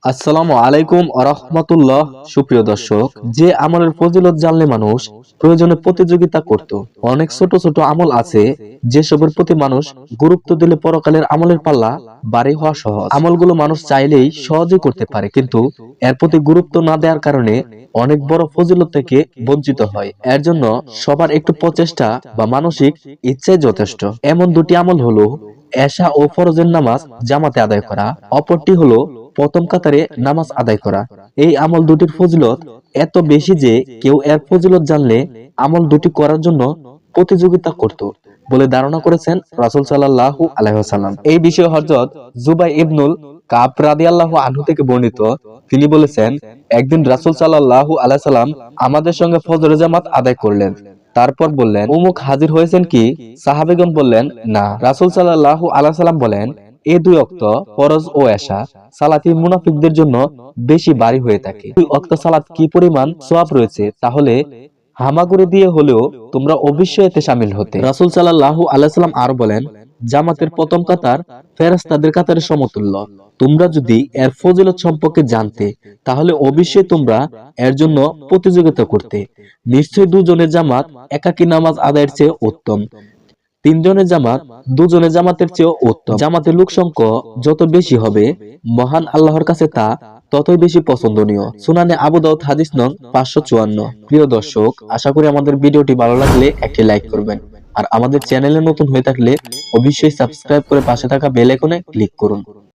আসসালামু আলাইকুম আরহামাতুল্লাহ। সুপ্রিয় দর্শক, যে আমলের ফজিলত জানলে মানুষ প্রয়োজনে প্রতিযোগিতা করত। অনেক ছোট ছোট আমল আছে যেসবের প্রতি মানুষ গুরুত্ব দিলে পরকালের আমলের পাল্লা ভারী হওয়া সহজ। আমলগুলো মানুষ চাইলেই সহজে করতে পারে, কিন্তু এর প্রতি গুরুত্ব না দেওয়ার কারণে অনেক বড় ফজিলত থেকে বঞ্চিত হয়। এর জন্য সবার একটু প্রচেষ্টা বা মানসিক ইচ্ছাই যথেষ্ট। এমন দুটি আমল হলো এশা ও ফরজের নামাজ জামাতে আদায় করা, অপরটি হলো প্রথম কাতারে নামাজ আদায় করা। এই আমল দুটির ফজিলত এত বেশি যে কেউ এর ফজিলত জানলে আমল দুটি করার জন্য প্রতিযোগিতা করত বলে ধারণা করেছেন রাসূল সাল্লাল্লাহু আলাইহি ওয়াসাল্লাম। এই বিষয়ে হযরত জুবাই ইবনুল কাব রাদিয়াল্লাহু আনহু থেকে বর্ণিত, তিনি বলেছেন, একদিন রাসূল সাল্লাল্লাহু আলাইহি সাল্লাম আমাদের সঙ্গে ফজরের জামাত আদায় করলেন। তারপর বললেন, অমুক হাজির হয়েছেন কি? সাহাবীগণ বললেন, না। রাসূল সাল্লাল্লাহু আলাইহি সাল্লাম বলেন, এই দুই ওয়াক্ত ফরজ ও এশা সালাতি মুনাফিকদের জন্য বেশি ভারী হয়ে থাকে। দুই ওয়াক্ত সালাত কি পরিমাণ সওয়াব রয়েছে, তাহলে হামাগুড়ি দিয়ে হলেও তোমরা অবশ্যই এতে শামিল হতে। রাসূল সাল্লাল্লাহু আলাইহি সাল্লাম আরো বলেন, জামাতের প্রথম কাতার ফেরেশতাদের কাতারের সমতুল্য। তোমরা যদি এর ফজিলত সম্পর্কে জানতে, তাহলে অবশ্যই তোমরা এর জন্য প্রতিযোগিতা করতে। নিশ্চয়ই দুজনের জামাত একাকী নামাজ আদায়ের চেয়ে উত্তম, তিনজনের জামাত দুজনের জামাতের চেয়েও উত্তম। জামাতের লোক সংখ্যা যত বেশি হবে, মহান আল্লাহর কাছে তা ততই বেশি পছন্দনীয়। সুনানে আবু দাউদ হাদিস নং 554। প্রিয় দর্শক, আশা করি আমাদের ভিডিওটি ভালো লাগলে একটি লাইক করবেন, আর আমাদের চ্যানেলে নতুন হয়ে থাকলে অবশ্যই সাবস্ক্রাইব করে পাশে থাকা বেল আইকনে ক্লিক করুন।